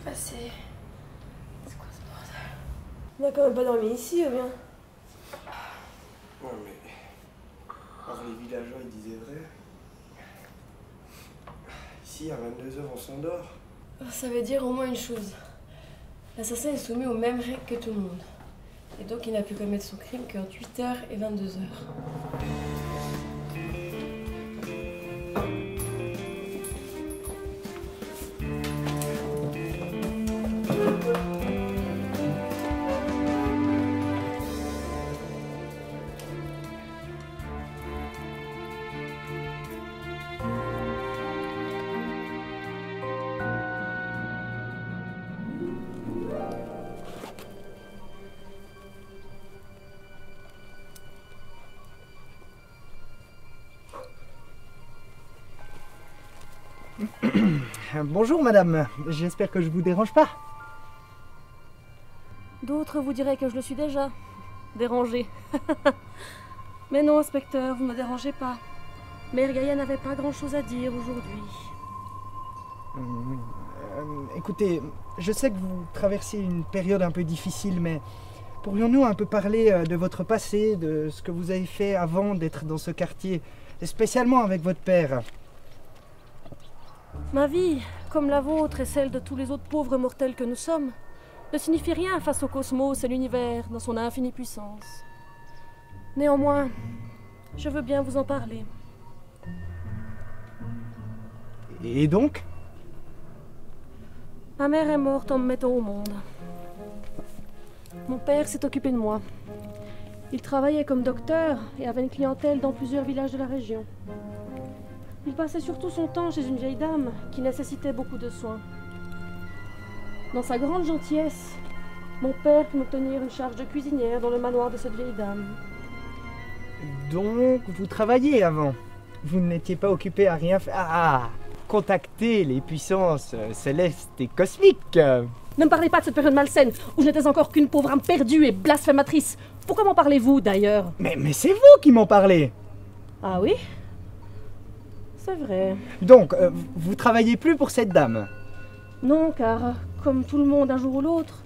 passé? C'est quoi ce bordel? On a quand même pas dormi ici, ou bien? Ouais, mais... Alors, les villageois, ils disaient vrai. Ici, à 22h, on s'endort. Ça veut dire au moins une chose. L'assassin est soumis aux mêmes règles que tout le monde. Et donc il n'a pu commettre son crime qu'entre 8h et 22h. Bonjour madame, j'espère que je vous dérange pas. D'autres vous diraient que je le suis déjà. Dérangée. Mais non, inspecteur, vous ne me dérangez pas. Mère Gaïa n'avait pas grand-chose à dire aujourd'hui. Écoutez, je sais que vous traversez une période un peu difficile, mais pourrions-nous un peu parler de votre passé, de ce que vous avez fait avant d'être dans ce quartier, et spécialement avec votre père? Ma vie, comme la vôtre et celle de tous les autres pauvres mortels que nous sommes, ne signifie rien face au cosmos et l'univers dans son infinie puissance. Néanmoins, je veux bien vous en parler. Et donc? Ma mère est morte en me mettant au monde. Mon père s'est occupé de moi. Il travaillait comme docteur et avait une clientèle dans plusieurs villages de la région. Il passait surtout son temps chez une vieille dame qui nécessitait beaucoup de soins. Dans sa grande gentillesse, mon père put m'obtenir une charge de cuisinière dans le manoir de cette vieille dame. Donc, vous travailliez avant? Vous n'étiez pas occupé à rien faire? Contacter les puissances célestes et cosmiques. Ne me parlez pas de cette période malsaine où je n'étais encore qu'une pauvre âme perdue et blasphématrice. Pourquoi m'en parlez-vous d'ailleurs? Mais c'est vous qui m'en parlez. Ah oui? C'est vrai. Donc, vous travaillez plus pour cette dame? Non, car, comme tout le monde un jour ou l'autre,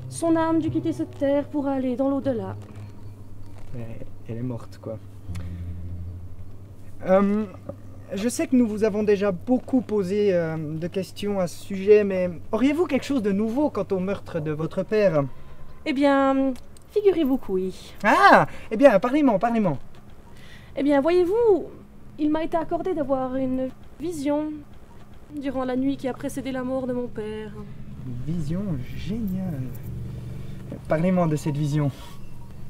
son âme dut quitter cette terre pour aller dans l'au-delà. Elle est morte, quoi. Je sais que nous vous avons déjà beaucoup posé de questions à ce sujet, mais auriez-vous quelque chose de nouveau quant au meurtre de votre père? Eh bien, figurez-vous que oui. Ah! Eh bien, parlez-moi. Eh bien, voyez-vous, il m'a été accordé d'avoir une vision durant la nuit qui a précédé la mort de mon père. Une vision géniale. Parlez-moi de cette vision.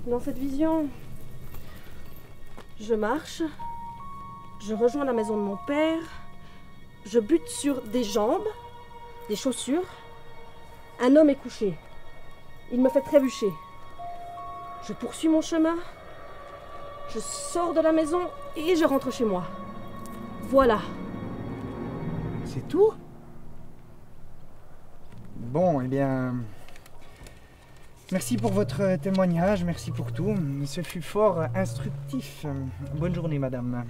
Dans cette vision, je marche, je rejoins la maison de mon père, je bute sur des jambes, des chaussures. Un homme est couché. Il me fait trébucher. Je poursuis mon chemin, je sors de la maison et je rentre chez moi. Voilà. C'est tout? Bon, eh bien... Merci pour votre témoignage, merci pour tout. Ce fut fort instructif. Bonne journée, madame.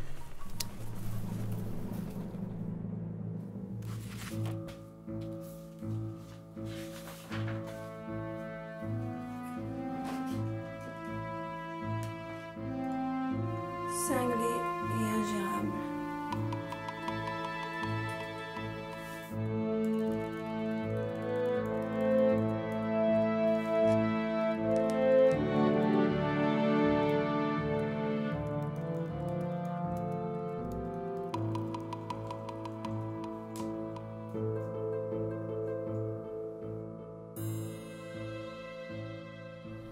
Cinglé et ingérable.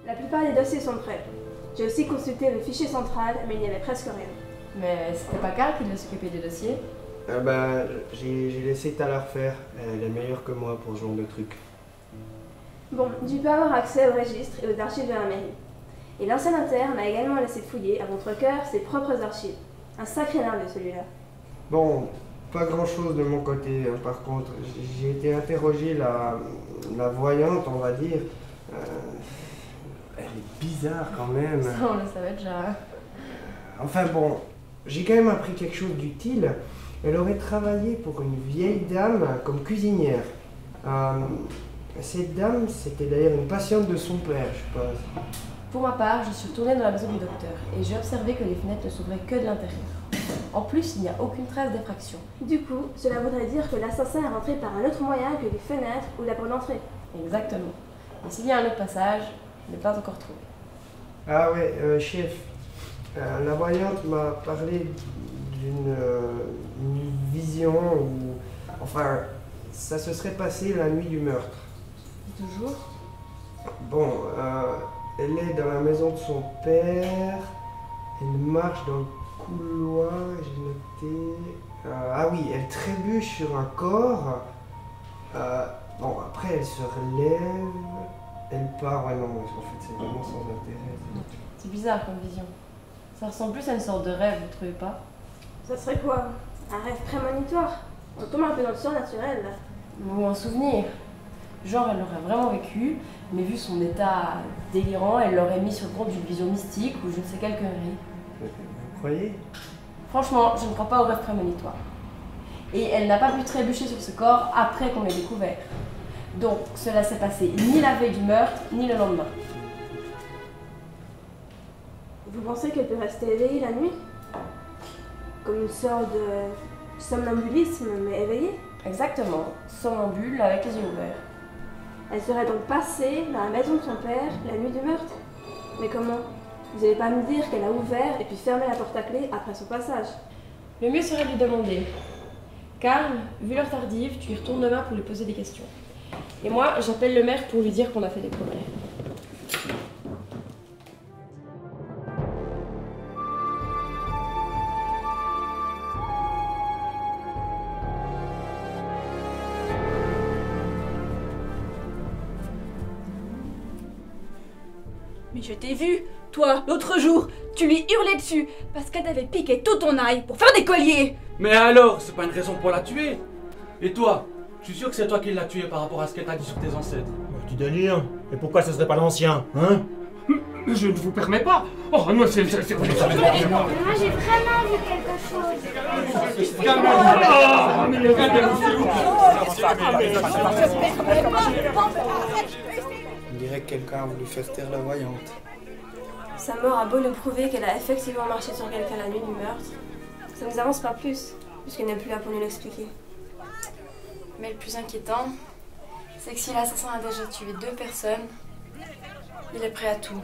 La plupart des dossiers sont prêts. J'ai aussi consulté le fichier central, mais il n'y avait presque rien. Mais c'était pas Carl qui devait s'occuper du dossier? J'ai laissé Talar faire. Elle est meilleure que moi pour ce genre de truc. Bon, tu peux avoir accès au registre et aux archives de la mairie. Et l'ancien interne m'a également laissé fouiller à votre cœur ses propres archives. Un sacré nerveux celui-là. Bon, pas grand-chose de mon côté. Par contre, j'ai été interroger la voyante, on va dire. Elle est bizarre quand même. Ça, on le savait déjà. Enfin bon, j'ai quand même appris quelque chose d'utile. Elle aurait travaillé pour une vieille dame comme cuisinière. Cette dame, c'était d'ailleurs une patiente de son père, je pense. Pour ma part, je suis retournée dans la maison du docteur et j'ai observé que les fenêtres ne s'ouvraient que de l'intérieur. En plus, il n'y a aucune trace d'effraction. Du coup, cela voudrait dire que l'assassin est rentré par un autre moyen que les fenêtres ou la porte d'entrée. Exactement. Et s'il y a un autre passage, je n'ai pas encore trouvé. Ah ouais, chef, la voyante m'a parlé d'une vision où... Enfin, ça se serait passé la nuit du meurtre. Toujours? Bon, elle est dans la maison de son père, elle marche dans le couloir, j'ai noté... ah oui, elle trébuche sur un corps. Bon, après elle se relève, elle part, ouais non, en fait c'est vraiment sans intérêt. C'est bizarre comme vision. Ça ressemble plus à une sorte de rêve, vous trouvez pas? Ça serait quoi? Un rêve prémonitoire? On tombe un peu dans le surnaturel, là. Ou un souvenir. Genre, elle l'aurait vraiment vécu, mais vu son état délirant, elle l'aurait mis sur le compte d'une vision mystique ou je ne sais quelle connerie. Vous croyez? Franchement, je ne crois pas au rêve prémonitoire. Et elle n'a pas pu trébucher sur ce corps après qu'on l'ait découvert. Donc, cela s'est passé ni la veille du meurtre, ni le lendemain. Vous pensez qu'elle peut rester éveillée la nuit? Comme une sorte de somnambulisme, mais éveillée? Exactement, somnambule avec les yeux ouverts. Elle serait donc passée dans la maison de son père la nuit du meurtre? Mais comment? Vous n'allez pas me dire qu'elle a ouvert et puis fermé la porte à clé après son passage? Le mieux serait de lui demander. Karl, vu l'heure tardive, tu y retournes demain pour lui poser des questions. Et moi, j'appelle le maire pour lui dire qu'on a fait des progrès. Mais je t'ai vu, toi, l'autre jour, tu lui hurlais dessus parce qu'elle t'avait piqué tout ton ail pour faire des colliers. Mais alors, c'est pas une raison pour la tuer. Et toi, je suis sûr que c'est toi qui l'as tué par rapport à ce qu'elle t'a dit sur tes ancêtres. Tu délires. Et pourquoi ce serait pas l'ancien, hein? Je ne vous permets pas. Oh non, c'est... Moi j'ai vraiment vu quelque chose. On dirait que quelqu'un a voulu faire taire la voyante. Sa mort a beau nous prouver qu'elle a effectivement marché sur quelqu'un la nuit du meurtre. Ça nous avance pas plus, puisqu'elle n'est plus là pour nous l'expliquer. Mais le plus inquiétant, c'est que si l'assassin a déjà tué 2 personnes, il est prêt à tout.